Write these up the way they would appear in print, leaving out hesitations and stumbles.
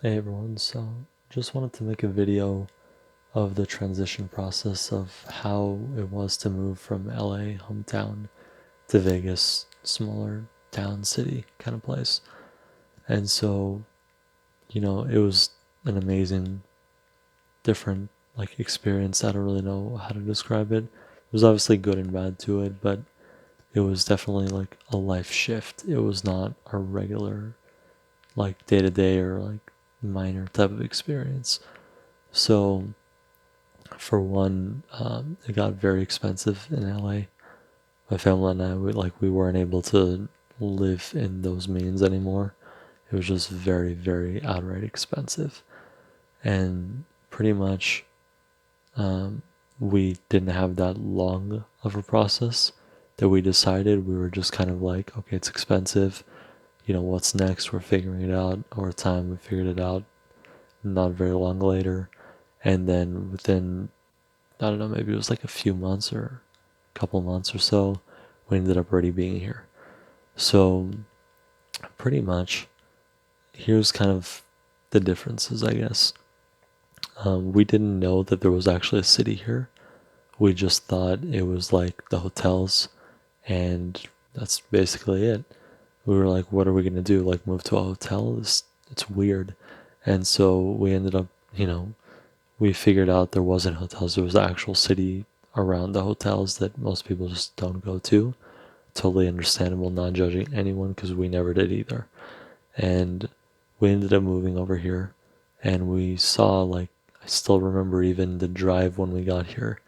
Hey everyone, so just wanted to make a video of the transition process of how it was to move from LA, hometown, to Vegas, smaller town, city kind of place. And so, it was an amazing, different experience. I don't really know how to describe it. It was obviously good and bad to it, but it was definitely like a life shift. It was not a regular day to day or minor type of experience. So for one, it got very expensive in LA. My family and I, we weren't able to live in those means anymore. It was just very, very outright expensive, and pretty much, um, we didn't have that long of a process that we decided. We were just kind of like, okay, it's expensive. What's next? We're figuring it out. Over time, we figured it out. Not very long later, and then within, I don't know, maybe it was like a few months or a couple months or so, we ended up already being here. So, pretty much, here's kind of the differences, I guess. We didn't know that there was actually a city here. We just thought it was like the hotels, and that's basically it. We were like, what are we gonna do? Like, move to a hotel? It's weird. And so we ended up, we figured out there wasn't hotels. There was the actual city around the hotels that most people just don't go to. Totally understandable, not judging anyone because we never did either. And we ended up moving over here, and we saw, I still remember even the drive when we got here.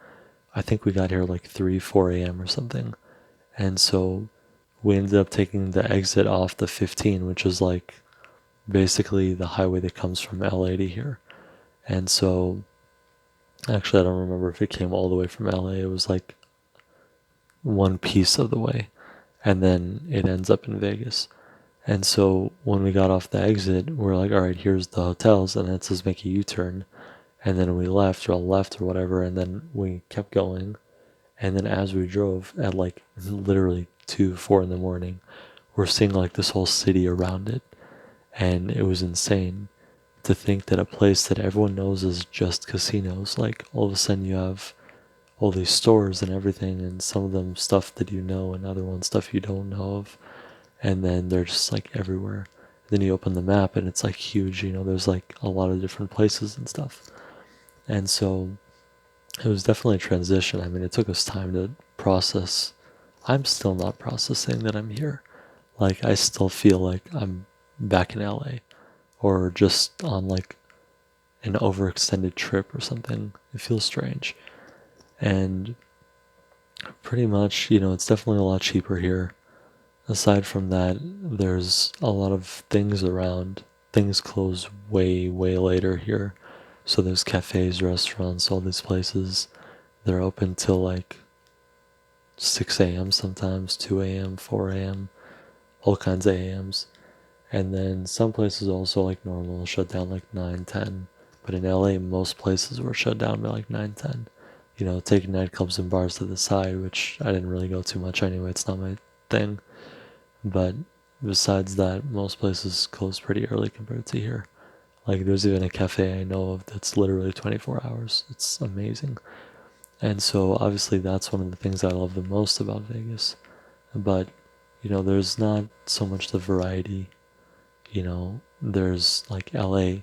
I think we got here like 3, 4 a.m. or something. And so we ended up taking the exit off the 15, which is like basically the highway that comes from LA to here. And so actually, I don't remember if it came all the way from LA. It was like one piece of the way, and then it ends up in Vegas. And so when we got off the exit, we're like, all right, here's the hotels, and it says make a U-turn. And then we left or whatever, and then we kept going. And then as we drove at like literally 2, 4 in the morning, we're seeing like this whole city around it. And it was insane to think that a place that everyone knows is just casinos, like all of a sudden you have all these stores and everything, and some of them stuff that you know, and other ones stuff you don't know of, and then they're just like everywhere. Then you open the map and it's like huge, there's like a lot of different places and stuff. And so it was definitely a transition. I mean, it took us time to process. I'm still not processing that I'm here. Like, I still feel like I'm back in LA or just on like an overextended trip or something. It feels strange. And pretty much, it's definitely a lot cheaper here. Aside from that, there's a lot of things around. Things close way, way later here. So there's cafes, restaurants, all these places. They're open till like 6 a.m. sometimes, 2 a.m., 4 a.m., all kinds of a.m.s. And then some places also like normal shut down like 9, 10. But in LA, most places were shut down by like 9, 10. Taking nightclubs and bars to the side, which I didn't really go too much anyway. It's not my thing. But besides that, most places close pretty early compared to here. Like, there's even a cafe I know of that's literally 24 hours. It's amazing. And so, obviously, that's one of the things I love the most about Vegas. But, there's not so much the variety. There's like LA.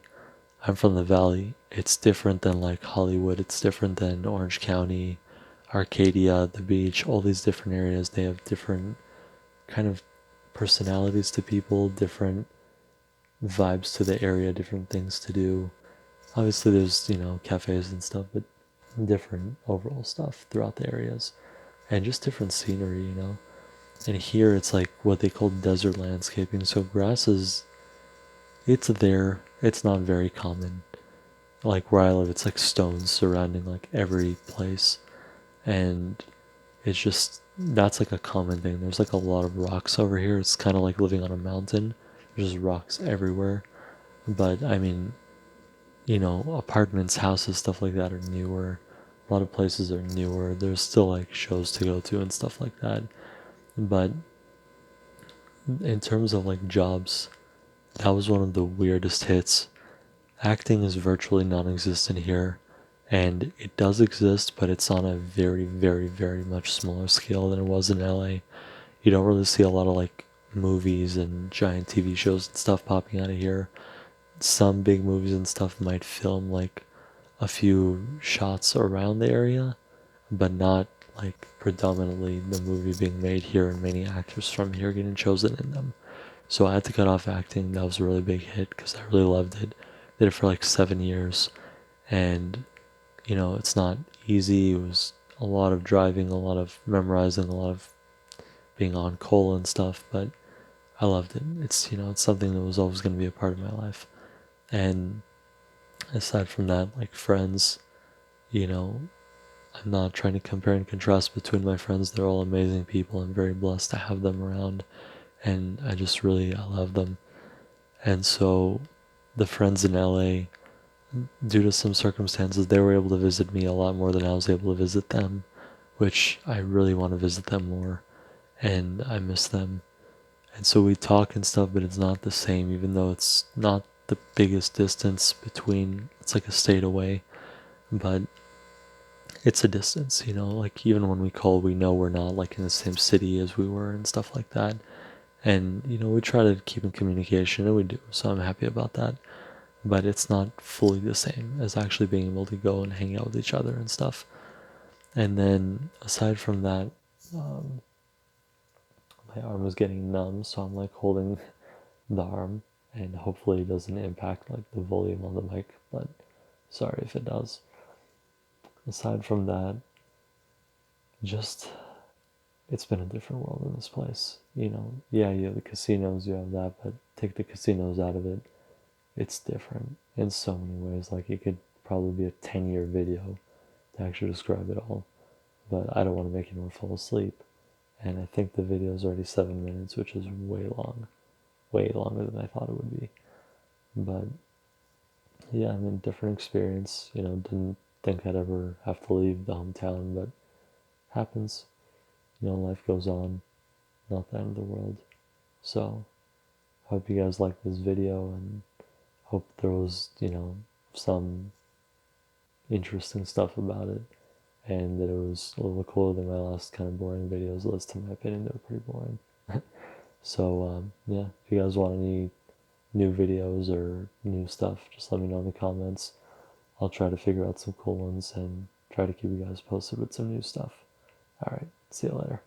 I'm from the Valley. It's different than like Hollywood. It's different than Orange County, Arcadia, the beach, all these different areas. They have different kind of personalities to people, different vibes to the area, different things to do. Obviously, there's, cafes and stuff, but different overall stuff throughout the areas and just different scenery. And here it's like what they call desert landscaping. So grass it's there. It's not very common. Like where I live, it's like stones surrounding like every place. And it's just, that's like a common thing. There's like a lot of rocks over here. It's kind of like living on a mountain. There's just rocks everywhere. But I mean, apartments, houses, stuff like that are newer. A lot of places are newer. There's still like shows to go to and stuff like that. But in terms of like jobs, that was one of the weirdest hits. acting is virtually non-existent here, and it does exist, but it's on a very, very, very much smaller scale than it was in LA. You don't really see a lot of like movies and giant TV shows and stuff popping out of here. Some big movies and stuff might film like a few shots around the area, but not like predominantly the movie being made here and many actors from here getting chosen in them. So I had to cut off acting. That was a really big hit because I really loved it. Did it for like 7 years, and it's not easy. It was a lot of driving, a lot of memorizing, a lot of being on call and stuff, but I loved it. It's something that was always going to be a part of my life. And aside from that, like friends, you know, I'm not trying to compare and contrast between my friends. They're all amazing people. I'm very blessed to have them around, and I love them. And so the friends in LA, due to some circumstances, they were able to visit me a lot more than I was able to visit them, which I really want to visit them more, and I miss them. And so we talk and stuff, but it's not the same, even though it's not the biggest distance between, it's like a state away, but it's a distance, like even when we call, we know we're not like in the same city as we were and stuff like that. And, we try to keep in communication, and we do, so I'm happy about that. But it's not fully the same as actually being able to go and hang out with each other and stuff. And then aside from that, um, my arm was getting numb, so I'm like holding the arm, and hopefully it doesn't impact like the volume on the mic, but sorry if it does. Aside from that, just it's been a different world in this place. Yeah, you have the casinos, you have that, but take the casinos out of it, it's different in so many ways. Like it could probably be a 10-year video to actually describe it all, but I don't want to make anyone fall asleep. And I think the video is already 7 minutes, which is way longer than I thought it would be. But yeah, I mean, different experience. Didn't think I'd ever have to leave the hometown, but happens. Life goes on. Not the end of the world. So, hope you guys liked this video, and hope there was, some interesting stuff about it, and that it was a little cooler than my last kind of boring videos. At least in my opinion, they were pretty boring. So, yeah, if you guys want any new videos or new stuff, just let me know in the comments. I'll try to figure out some cool ones and try to keep you guys posted with some new stuff. Alright, see you later.